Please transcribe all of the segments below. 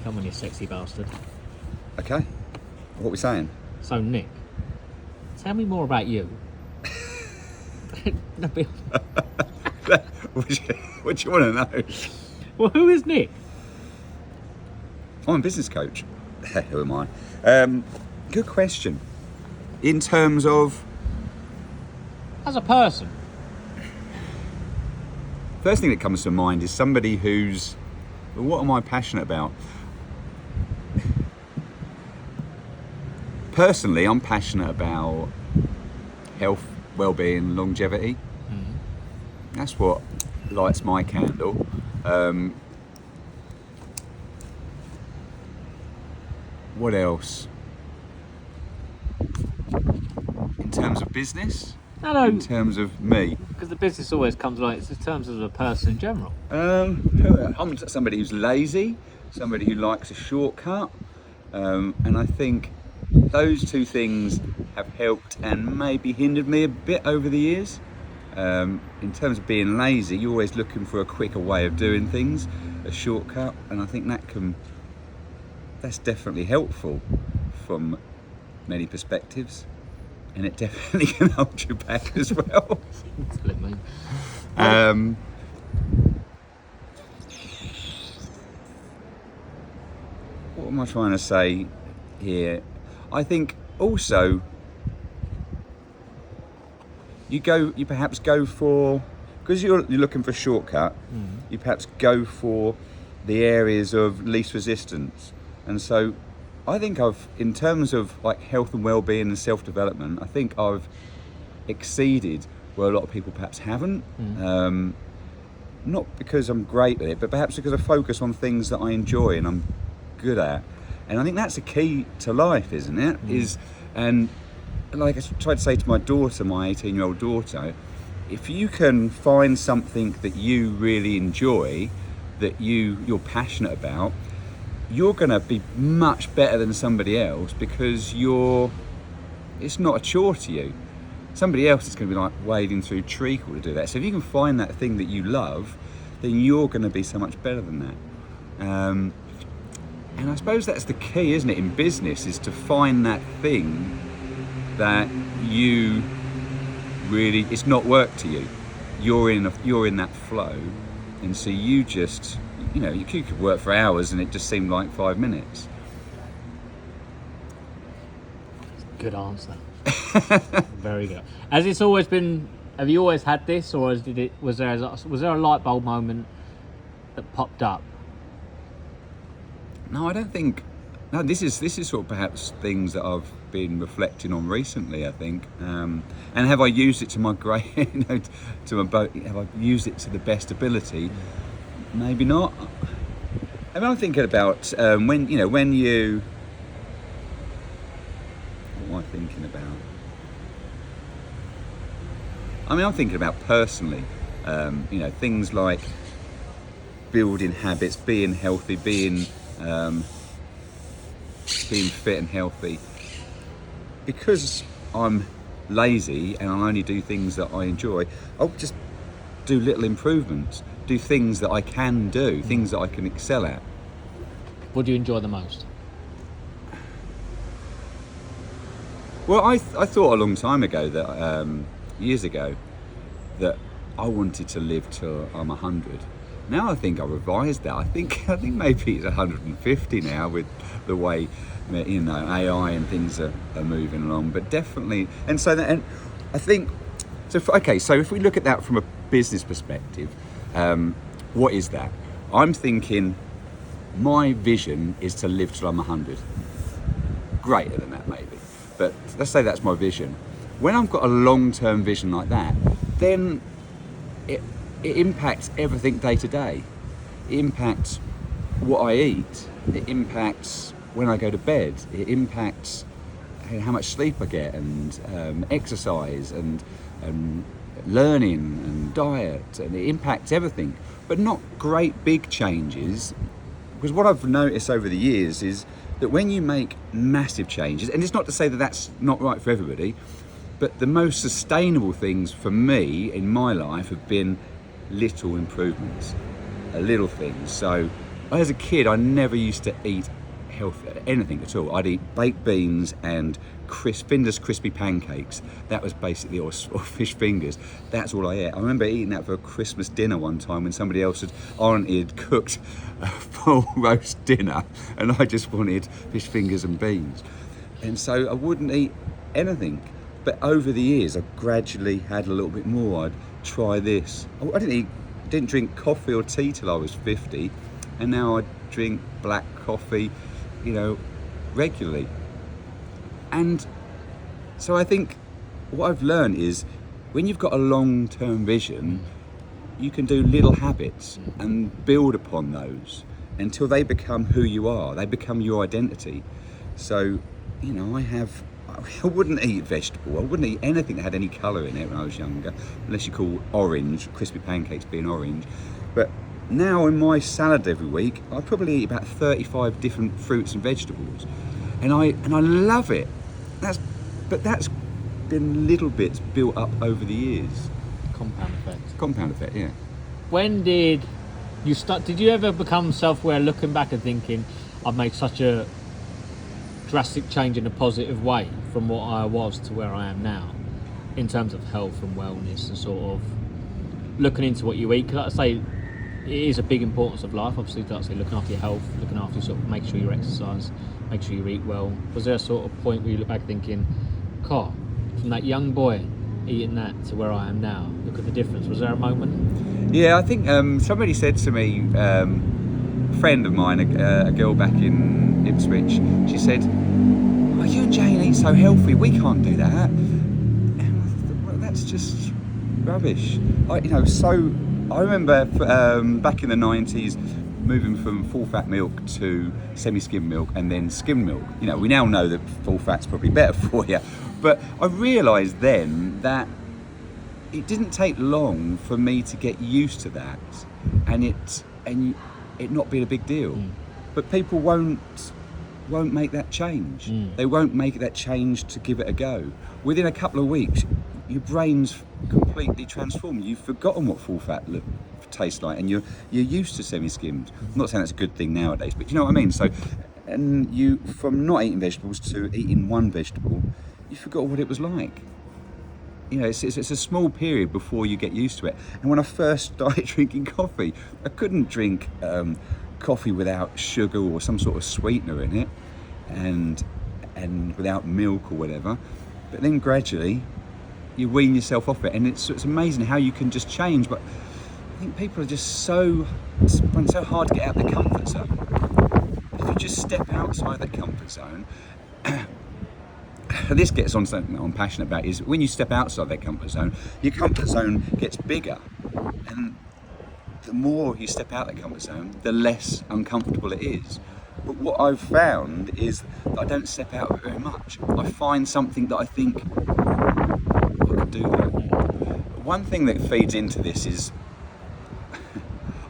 Come on, you sexy bastard. Okay. What are we saying? So, Nick, tell me more about you. No, be- What do you want to know? well, who is Nick? I'm a business coach. Who am I? Good question. In terms of, As a person. first thing that comes to mind is somebody who's, well, what am I passionate about? Personally, I'm passionate about health, well-being, longevity. That's what lights my candle. What else? In terms of business? No, In terms of me? because the business always comes like it's in terms of the person in general. I'm somebody who's lazy, somebody who likes a shortcut, and I think those two things have helped and maybe hindered me a bit over the years. In terms of being lazy, you're always looking for a quicker way of doing things, a shortcut, and I think that's definitely helpful from many perspectives, and it definitely can hold you back as well. Let me. What am I trying to say here? I think also you perhaps go for, because you're looking for a shortcut, you perhaps go for the areas of least resistance. And so I think in terms of like health and well-being and self-development, I think I've exceeded where a lot of people perhaps haven't. Not because I'm great at it, but perhaps because I focus on things that I enjoy and I'm good at. And I think that's a key to life, isn't it? And like I tried to say to my daughter, my 18-year-old daughter, if you can find something that you really enjoy, that you're passionate about, you're going to be much better than somebody else, because it's not a chore to you. Somebody else is going to be like wading through treacle to do that. So if you can find that thing that you love, then you're going to be so much better than that. And I suppose that's the key, isn't it, in business, is to find that thing that you really, it's not work to you. You're in that flow, and so you just, you could work for hours and it just seemed like 5 minutes. Good answer. Very good. Has this always been? Have you always had this, or was there a light bulb moment that popped up? No, I don't think. No, this is sort of perhaps things that I've been reflecting on recently, I think. And have I used it to my great, have I used it to the best ability? Maybe not. I mean, I'm thinking about when you. What am I thinking about? I mean, I'm thinking about personally, things like building habits, being healthy, being fit and healthy. Because I'm lazy and I only do things that I enjoy, I'll just do little improvements, do things that I can do, things that I can excel at. What do you enjoy the most? Well, I thought a long time ago that, years ago, that I wanted to live till I'm 100. Now I think I revised that. I think maybe it's 150 now with the way, AI and things are moving along. But definitely, and I think, so if we look at that from a business perspective, what is that? I'm thinking my vision is to live till I'm 100. Greater than that maybe, but let's say that's my vision. When I've got a long-term vision like that, then it impacts everything day to day. It impacts what I eat. It impacts when I go to bed. It impacts how much sleep I get, and exercise, and learning and diet, and it impacts everything. But not great big changes, because what I've noticed over the years is that when you make massive changes, and it's not to say that that's not right for everybody, but the most sustainable things for me in my life have been little improvements, little things. So as a kid, I never used to eat anything at all. I'd eat baked beans and Finder's crispy pancakes. That was basically, or fish fingers. That's all I ate. I remember eating that for a Christmas dinner one time when somebody else had cooked a full roast dinner, and I just wanted fish fingers and beans. And so I wouldn't eat anything. But over the years, I gradually had a little bit more. I'd try this. I didn't drink coffee or tea till I was 50, and now I drink black coffee, regularly. And so I think what I've learned is when you've got a long-term vision, you can do little habits and build upon those until they become who you are. They become your identity. So, I wouldn't eat vegetable. I wouldn't eat anything that had any colour in it when I was younger, unless you call orange, crispy pancakes being orange. But now in my salad every week, I probably eat about 35 different fruits and vegetables. And I love it. That's been little bits built up over the years. Compound effect. Compound effect, yeah. When did you start? Did you ever become self-aware, looking back and thinking, I've made such a drastic change in a positive way from what I was to where I am now, in terms of health and wellness and sort of looking into what you eat? Because like I say, it is a big importance of life. Obviously, like I say, looking after your health, looking after make sure you exercise, make sure you eat well. Was there a sort of point where you look back thinking, God, from that young boy eating that to where I am now, look at the difference? Was there a moment? Yeah, I think somebody said to me, a friend of mine, a girl back in Ipswich, she said, "Oh, you and Jane eat so healthy, we can't do that." And I thought, well, that's just rubbish. I remember back in the 90s moving from full fat milk to semi-skim milk and then skim milk. We now know that full fat's probably better for you, but I realised then that it didn't take long for me to get used to that, and it not being a big deal. But people won't make that change. They won't make that change to give it a go. Within a couple of weeks, your brain's completely transformed. You've forgotten what full fat tastes like, and you're used to semi-skimmed. I'm not saying that's a good thing nowadays, but you know what I mean. So, and you, from not eating vegetables to eating one vegetable, you forgot what it was like. It's a small period before you get used to it. And when I first started drinking coffee, I couldn't drink coffee without sugar or some sort of sweetener in it, and without milk or whatever. But then gradually, you wean yourself off it, and it's amazing how you can just change. But I think people are just so hard to get out of their comfort zone. If you just step outside that comfort zone, this gets on something that I'm passionate about, is when you step outside that comfort zone, your comfort zone gets bigger, and the more you step out that comfort zone, the less uncomfortable it is. But what I've found is that I don't step out of it very much. I find something that I think, I could do that. One thing that feeds into this is,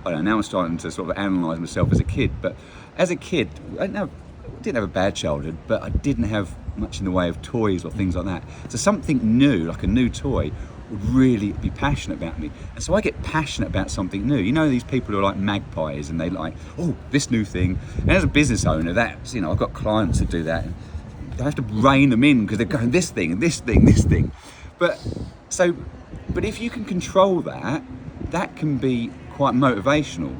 I don't know, now I'm starting to sort of analyse myself as a kid, but as a kid, I didn't have a bad childhood, but I didn't have much in the way of toys or things like that. So something new, like a new toy, would really be passionate about me. And so I get passionate about something new. These people who are like magpies, and they like, oh, this new thing. And as a business owner, that's, I've got clients that do that. And I have to rein them in because they're going, this thing, and this thing, this thing. But if you can control that, that can be quite motivational.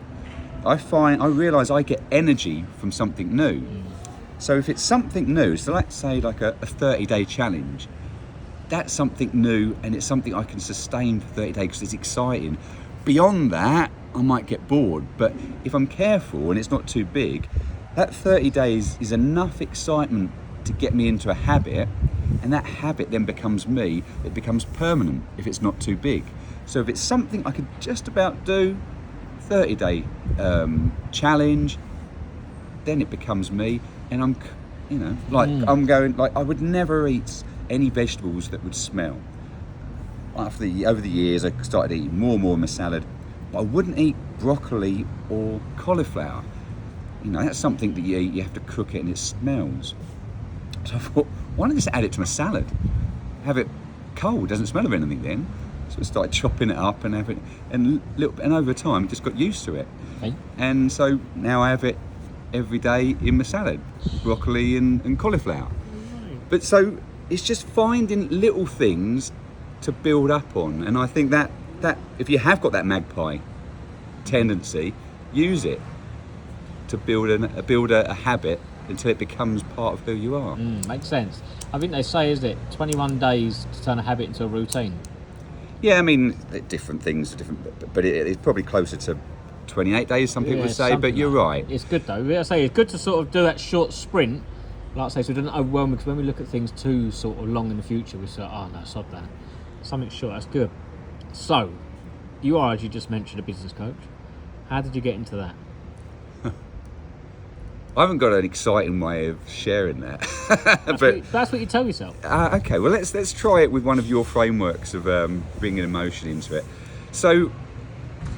I realise I get energy from something new. So if it's something new, so let's say like a 30-day challenge, that's something new, and it's something I can sustain for 30 days because it's exciting. Beyond that, I might get bored, but if I'm careful and it's not too big, that 30 days is enough excitement to get me into a habit, and that habit then becomes me. It becomes permanent if it's not too big. So if it's something I could just about do, 30-day challenge, then it becomes me, and I'm going, like, I would never eat any vegetables that would smell. Over the years, I started eating more and more of my salad, but I wouldn't eat broccoli or cauliflower. That's something that you eat, you have to cook it and it smells. So I thought, why don't I just add it to my salad? Have it cold, doesn't smell of anything then. So I started chopping it up and having, and over time, I just got used to it. Okay. And so now I have it every day in my salad, broccoli and cauliflower. But so it's just finding little things to build up on, and I think that if you have got that magpie tendency, use it to build a habit until it becomes part of who you are. Makes sense. I think they say, is it 21 days to turn a habit into a routine? Yeah, I mean, different things, but it's probably closer to 28 days, some people would say, but you're right. It's good though. I say it's good to sort of do that short sprint, like I say, so it doesn't overwhelm, because when we look at things too sort of long in the future, we say, oh no, sod that. Something short, that's good. So, you are, as you just mentioned, a business coach. How did you get into that? I haven't got an exciting way of sharing that. That's what you tell yourself. Okay, well let's try it with one of your frameworks of bringing emotion into it. So,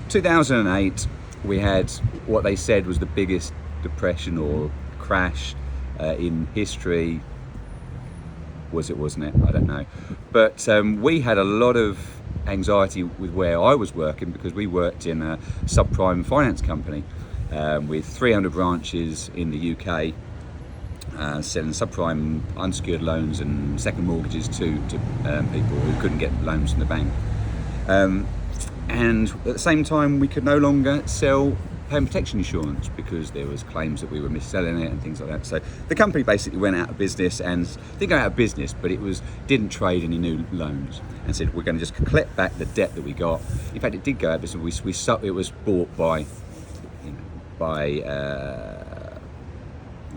2008, we had what they said was the biggest depression or crash in history. Wasn't it? I don't know. But we had a lot of anxiety with where I was working, because we worked in a subprime finance company with 300 branches in the UK, selling subprime unsecured loans and second mortgages to people who couldn't get loans from the bank. And at the same time, we could no longer sell home protection insurance because there was claims that we were mis-selling it and things like that. So the company basically went out of business, and didn't go out of business, but didn't trade any new loans, and said we're going to just collect back the debt that we got. In fact, it did go out of business. It was bought by, it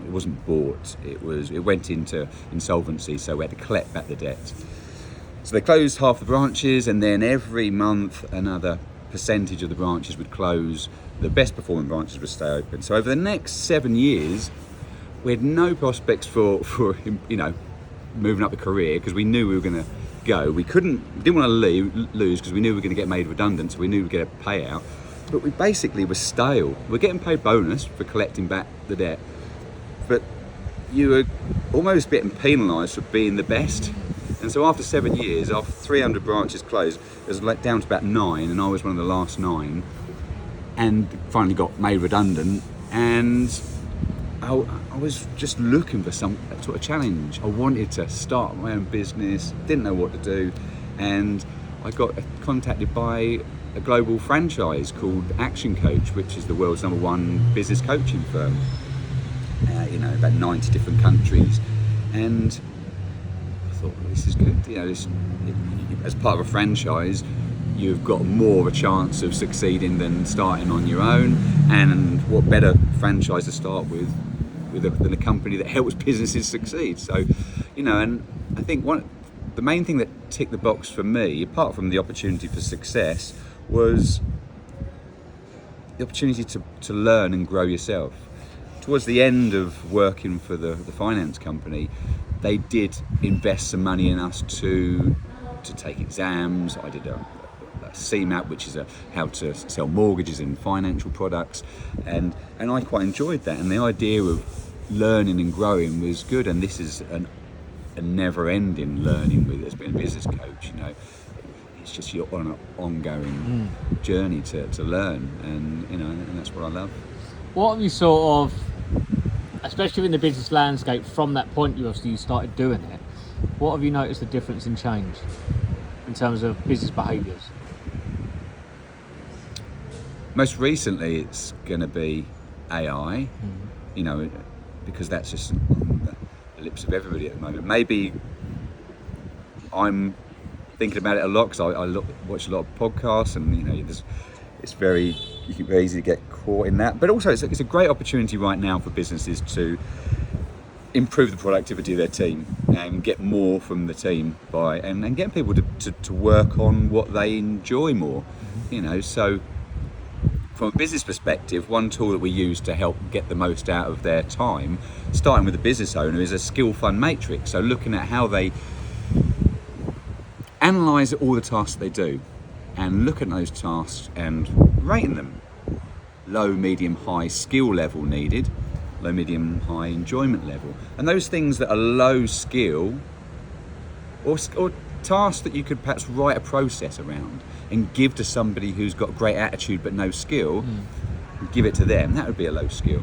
wasn't bought. It went into insolvency, so we had to collect back the debt. So they closed half the branches, and then every month another percentage of the branches would close. The best performing branches would stay open. So over the next 7 years, we had no prospects for moving up the career, because we knew we were going to go. We didn't want to lose because we knew we were going to get made redundant, so we knew we'd get a payout. But we basically were stale. We're getting paid bonus for collecting back the debt, but you were almost getting penalised for being the best. And so after 7 years, after 300 branches closed, it was down to about 9, and I was one of the last 9, and finally got made redundant. And I was just looking for some sort of challenge. I wanted to start my own business, didn't know what to do, and I got contacted by a global franchise called Action Coach, which is the world's #1 business coaching firm. About 90 different countries, and I thought, well, this is good. As part of a franchise, you've got more of a chance of succeeding than starting on your own. And what better franchise to start with than a company that helps businesses succeed? So, and I think the main thing that ticked the box for me, apart from the opportunity for success, was the opportunity to learn and grow yourself. Towards the end of working for the finance company, they did invest some money in us to take exams. I did a CMAP, which is how to sell mortgages and financial products, and I quite enjoyed that. And the idea of learning and growing was good. And this is a never-ending learning as being a business coach. It's just you're on an ongoing journey to learn, and that's what I love. What have you sort of, especially in the business landscape, from that point you started doing it, what have you noticed the difference in change in terms of business behaviours? Most recently, it's going to be AI, because that's just on the lips of everybody at the moment. Maybe I'm thinking about it a lot because I watch a lot of podcasts, and you can very easily get caught in that. But also, it's a great opportunity right now for businesses to improve the productivity of their team and get more from the team and get people to work on what they enjoy more. So from a business perspective, one tool that we use to help get the most out of their time, starting with the business owner, is a skill fund matrix. So looking at how they analyse all the tasks they do, and look at those tasks and rating them. Low, medium, high skill level needed, low, medium, high enjoyment level. And those things that are low skill, or tasks that you could perhaps write a process around and give to somebody who's got great attitude but no skill, give it to them, that would be a low skill.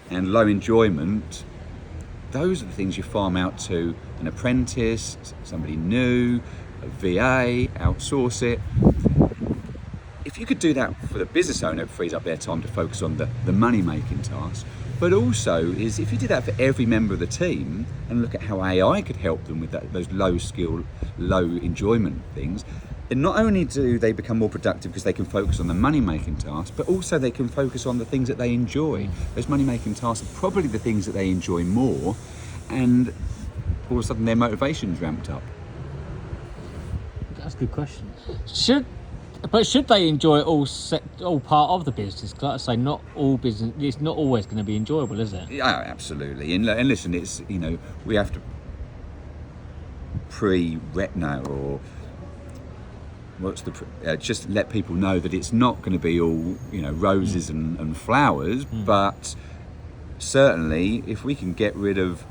And low enjoyment, those are the things you farm out to an apprentice, somebody new, a VA, outsource it. If you could do that for the business owner, it frees up their time to focus on the money-making tasks. But also, is if you did that for every member of the team and look at how AI could help them with those low skill, low enjoyment things, then not only do they become more productive because they can focus on the money-making tasks, but also they can focus on the things that they enjoy. Those money-making tasks are probably the things that they enjoy more, and all of a sudden their motivation's ramped up. That's a good question. Should they enjoy all part of the business? Because like I say, not all business, it's not always going to be enjoyable, is it? Yeah, absolutely. And listen, it's, we have to or just let people know that it's not going to be all, roses and flowers, but certainly if we can get rid of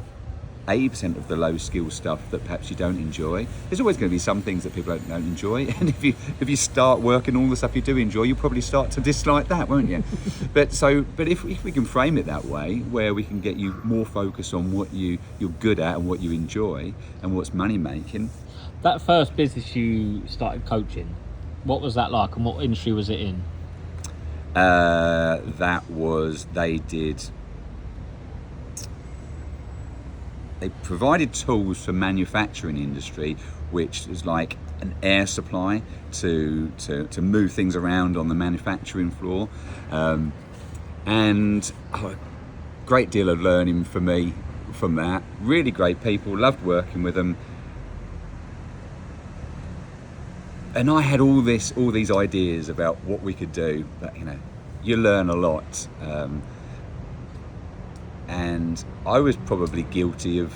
80% of the low skill stuff that perhaps you don't enjoy, there's always going to be some things that people don't enjoy, and if you start working all the stuff you do enjoy, you'll probably start to dislike that, won't you? but if we can frame it that way, where we can get you more focused on what you're good at and what you enjoy and what's money making. That first business you started coaching, what was that like, and what industry was it in? They provided tools for manufacturing industry, which is like an air supply to move things around on the manufacturing floor, and a great deal of learning for me from that. Really great people, loved working with them, and I had all these ideas about what we could do. But you learn a lot. And I was probably guilty of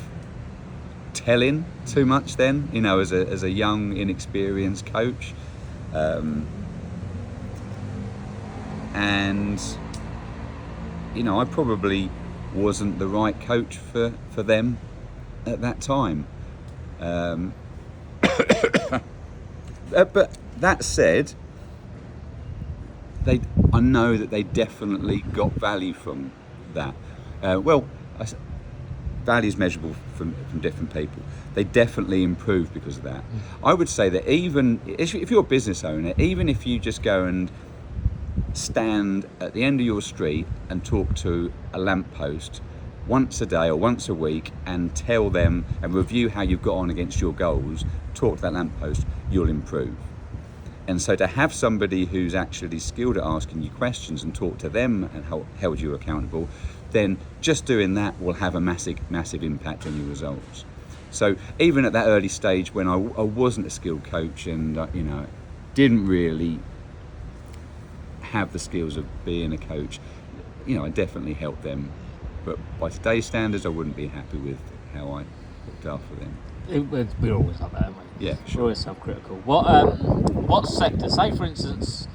telling too much then, as a young, inexperienced coach. And I probably wasn't the right coach for them at that time. But that said, I know that they definitely got value from that. Value is measurable from different people. They definitely improved because of that. I would say that even if you're a business owner, even if you just go and stand at the end of your street and talk to a lamppost once a day or once a week and tell them and review how you've got on against your goals, talk to that lamppost, you'll improve. And so to have somebody who's actually skilled at asking you questions and talk to them and held you accountable, then just doing that will have a massive impact on your results. So even at that early stage when I wasn't a skilled coach and didn't really have the skills of being a coach, I definitely helped them. But by today's standards, I wouldn't be happy with how I looked after them. We're always like that, aren't we? Yeah, sure. We're always self-critical. What sector? Say, for instance,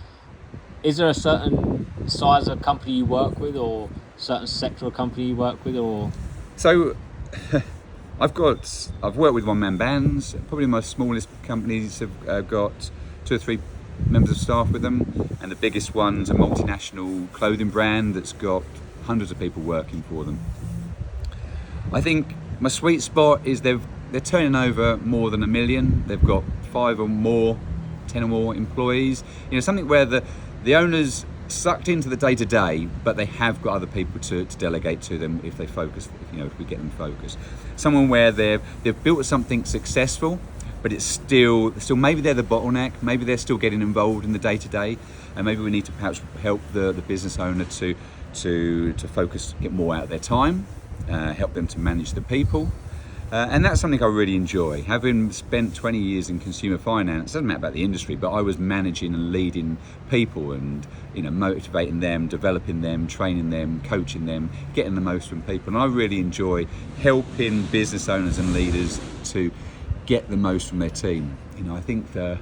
is there a certain size of company you work with, or certain sector of company you work with, or? So, I've worked with one-man bands. Probably my smallest companies have got 2 or 3 members of staff with them, and the biggest one's a multinational clothing brand that's got hundreds of people working for them. I think my sweet spot is they're turning over more than $1 million. They've got 5 or more, 10 or more employees. Something where the owners sucked into the day-to-day, but they have got other people to delegate to them if they focus, if we get them focused. Someone where they've built something successful, but it's still maybe they're the bottleneck, maybe they're still getting involved in the day-to-day, and maybe we need to perhaps help the business owner to focus, get more out of their time, help them to manage the people. And that's something I really enjoy. Having spent 20 years in consumer finance, it doesn't matter about the industry, but I was managing and leading people and motivating them, developing them, training them, coaching them, getting the most from people. And I really enjoy helping business owners and leaders to get the most from their team. I think the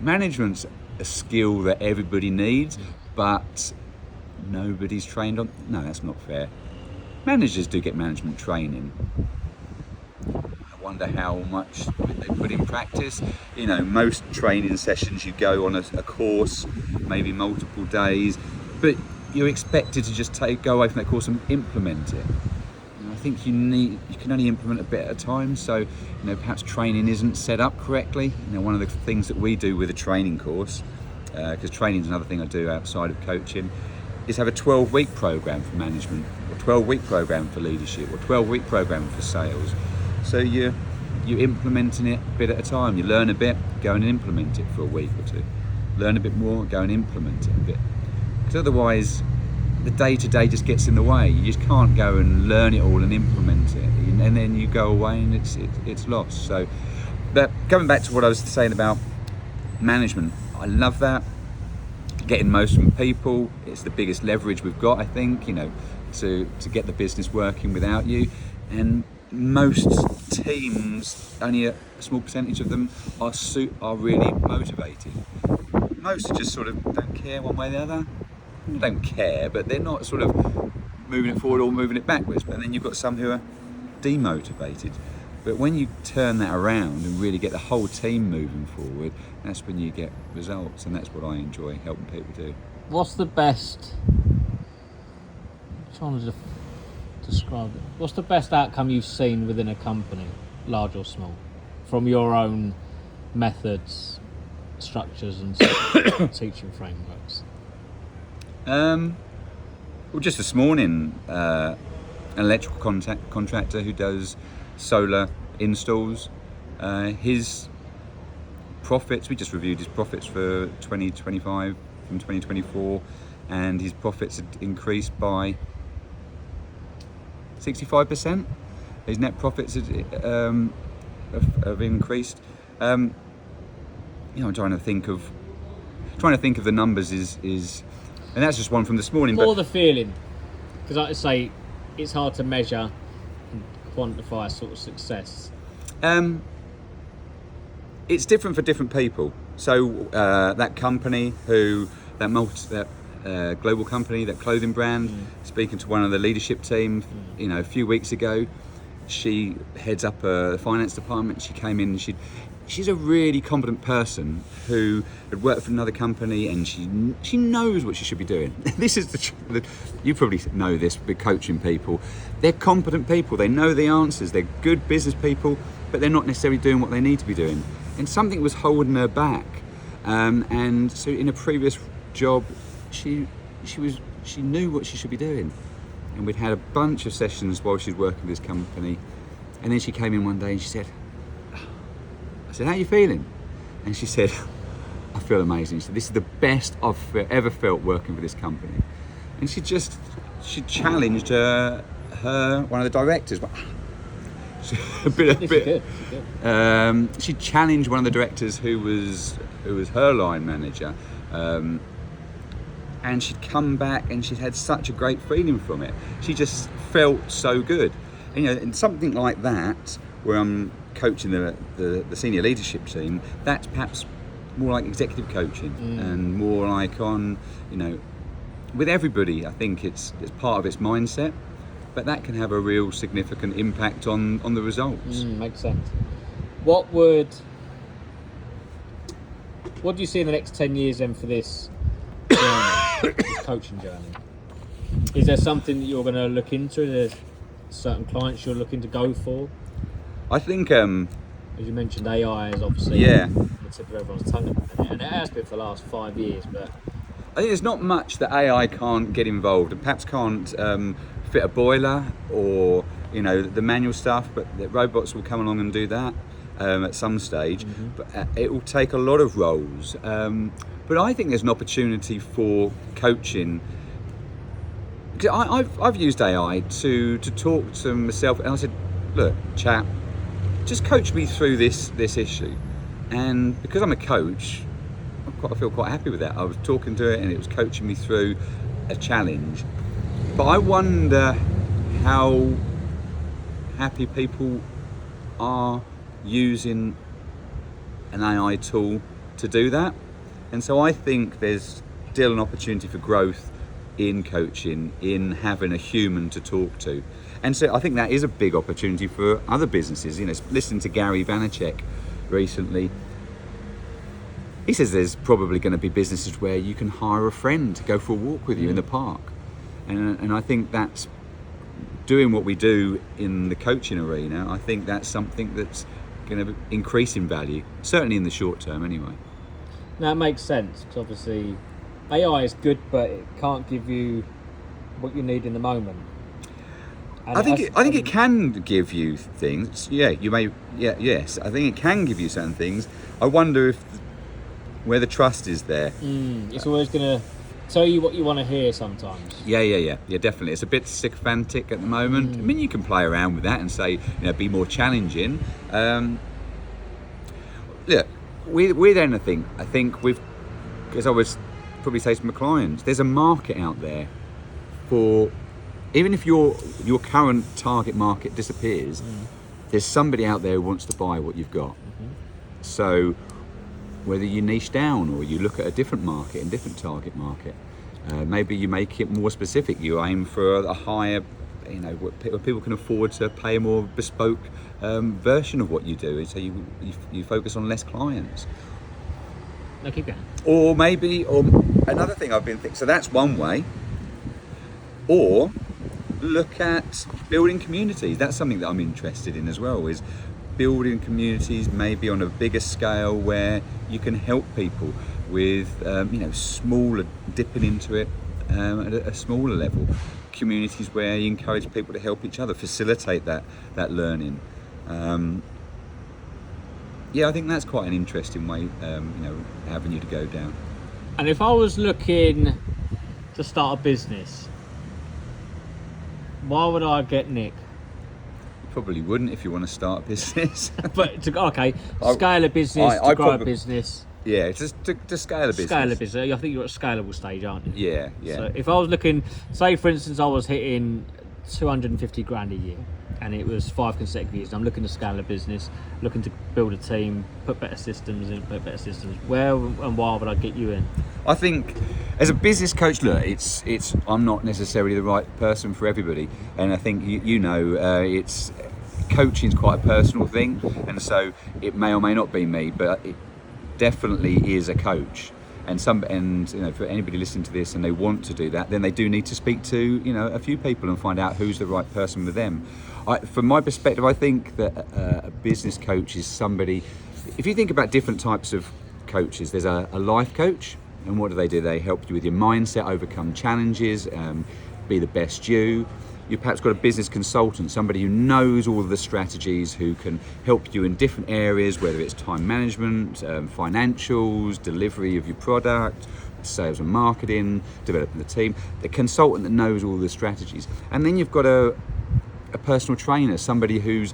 management's a skill that everybody needs, but nobody's trained on. No, that's not fair. Managers do get management training. I wonder how much they put in practice. Most training sessions you go on a course, maybe multiple days, but you're expected to just go away from that course and implement it. And I think you can only implement a bit at a time. So, perhaps training isn't set up correctly. One of the things that we do with a training course, because training is another thing I do outside of coaching, is have a 12-week program for management, or 12-week program for leadership, or 12-week program for sales. So you're implementing it a bit at a time. You learn a bit, go and implement it for a week or two. Learn a bit more, go and implement it a bit. Because otherwise, the day-to-day just gets in the way. You just can't go and learn it all and implement it, and then you go away and it's lost. So, but going back to what I was saying about management, I love that. Getting most from people, it's the biggest leverage we've got, I think, to get the business working without you. And most teams, only a small percentage of them are really motivated. Most just sort of don't care one way or the other. They don't care, but they're not sort of moving it forward or moving it backwards. But then you've got some who are demotivated. But when you turn that around and really get the whole team moving forward, that's when you get results, and that's what I enjoy helping people do. What's the best? I'm trying to describe it. What's the best outcome you've seen within a company, large or small, from your own methods, structures, and teaching frameworks? Well, just this morning, an electrical contractor who does solar installs, his profits, we just reviewed his profits for 2025 from 2024, and his profits had increased by 65%. His net profits have increased. I'm trying to think of the numbers is and that's just one from this morning. More the feeling, because like I say, it's hard to measure and quantify a sort of success. It's different for different people. So that company that global company, that clothing brand, speaking to one of the leadership team, a few weeks ago, she heads up the finance department. She came in and she's a really competent person who had worked for another company, and she knows what she should be doing. This is you probably know this with coaching people. They're competent people. They know the answers. They're good business people, but they're not necessarily doing what they need to be doing. And something was holding her back. And so in a previous job, she knew what she should be doing. And we'd had a bunch of sessions while she was working with this company. And then she came in one day and she said, I said, how are you feeling? And she said, I feel amazing. She said, this is the best I've ever felt working for this company. And she challenged one of the directors. She challenged one of the directors who was her line manager. And she'd come back and she'd had such a great feeling from it. She just felt so good. And something like that, where I'm coaching the senior leadership team, that's perhaps more like executive coaching and more like on, with everybody. I think it's part of its mindset, but that can have a real significant impact on the results. Makes sense. What do you see in the next 10 years then for this journey, this coaching journey? Is there something that you're going to look into? There's certain clients you're looking to go for? I think, as you mentioned, AI is obviously the tip of everyone's tongue at the minute, and it has been for the last 5 years. But I think there's not much that AI can't get involved, and perhaps can't fit a boiler or the manual stuff, but the robots will come along and do that at some stage. But it will take a lot of roles. But I think there's an opportunity for coaching. Because I've used AI to talk to myself, and I said, look, chap, just coach me through this issue. And because I'm a coach, I feel quite happy with that. I was talking to it and it was coaching me through a challenge. But I wonder how happy people are using an AI tool to do that. And so I think there's still an opportunity for growth in coaching, in having a human to talk to. And so I think that is a big opportunity for other businesses. Listening to Gary Vaynerchuk recently, He says there's probably going to be businesses where you can hire a friend to go for a walk with you in the park, and I think that's doing what we do in the coaching arena. I think that's something that's going to increase in value, certainly in the short term anyway. Now it makes sense, because obviously AI is good, but it can't give you what you need in the moment. And I think it can give you things. Yeah, you may. Yeah, yes. I think it can give you certain things. I wonder if where the trust is there. It's always going to tell you what you want to hear sometimes. Yeah. Definitely. It's a bit sycophantic at the moment. I mean, you can play around with that and say, be more challenging. Look, with anything, I think as I would probably say to my clients, there's a market out there for. Even if your current target market disappears, there's somebody out there who wants to buy what you've got. So whether you niche down or you look at a different market and different target market, maybe you make it more specific. You aim for a higher, where people can afford to pay a more bespoke version of what you do. So you focus on less clients. No, keep going. Or another thing I've been thinking. So that's one way. Or look at building communities. That's something that I'm interested in as well, is building communities maybe on a bigger scale where you can help people with, smaller, dipping into it at a smaller level. Communities where you encourage people to help each other, facilitate that learning. I think that's quite an interesting way, avenue to go down. And if I was looking to start a business, why would I get Nick? You probably wouldn't if you want to start a business. But scale a business, grow a business. Yeah, just to scale a business. Scale a business. I think you're at a scalable stage, aren't you? Yeah. So if I was looking, say for instance, I was hitting 250 grand a year, and it was 5 consecutive years. I'm looking to scale a business, looking to build a team, put better systems in. Where and why would I get you in? I think as a business coach, look, it's I'm not necessarily the right person for everybody, and I think it's coaching is quite a personal thing, and so it may or may not be me, but it definitely is a coach. And for anybody listening to this and they want to do that, then they do need to speak to a few people and find out who's the right person for them. From my perspective, I think that a business coach is somebody. If you think about different types of coaches, there's a life coach, and what do? They help you with your mindset, overcome challenges, be the best you. You've perhaps got a business consultant, somebody who knows all of the strategies, who can help you in different areas, whether it's time management, financials, delivery of your product, sales and marketing, developing the team. The consultant that knows all the strategies. And then you've got a personal trainer, somebody who's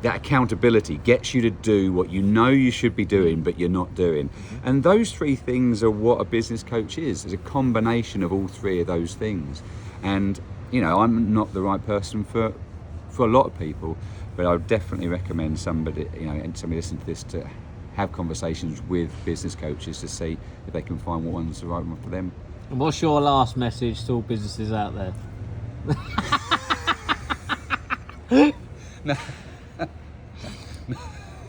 that accountability, gets you to do what you know you should be doing but you're not doing. And those three things are what a business coach is. It's a combination of all three of those things. And I'm not the right person for a lot of people, but I would definitely recommend somebody listening to this to have conversations with business coaches to see if they can find what one's the right one for them. And what's your last message to all businesses out there? No.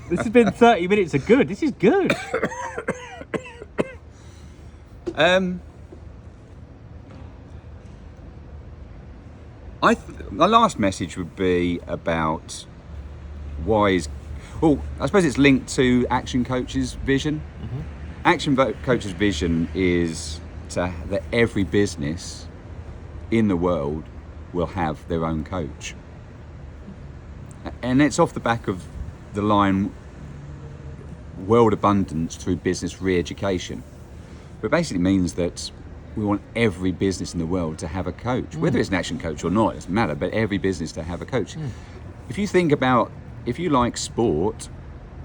This has been 30 minutes of good. This is good. My last message would be about I suppose it's linked to Action Coach's vision. Action Coach's vision is that every business in the world will have their own coach. And it's off the back of the line world abundance through business re-education. But it basically means that we want every business in the world to have a coach, whether it's an action coach or not, it doesn't matter, but every business to have a coach. If you like sport,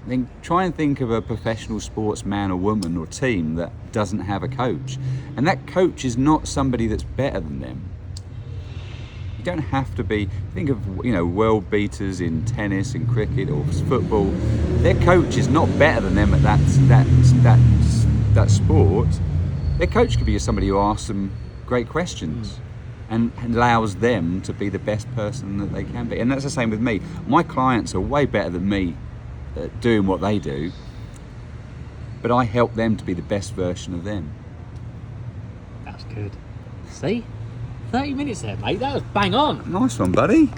then try and think of a professional sportsman or woman or team that doesn't have a coach. And that coach is not somebody that's better than them. You don't have to be, think of world beaters in tennis and cricket or football. Their coach is not better than them at that sport. Their coach could be somebody who asks them great questions and allows them to be the best person that they can be. And that's the same with me. My clients are way better than me at doing what they do, but I help them to be the best version of them. That's good. See? 30 minutes there, mate. That was bang on. Nice one, buddy.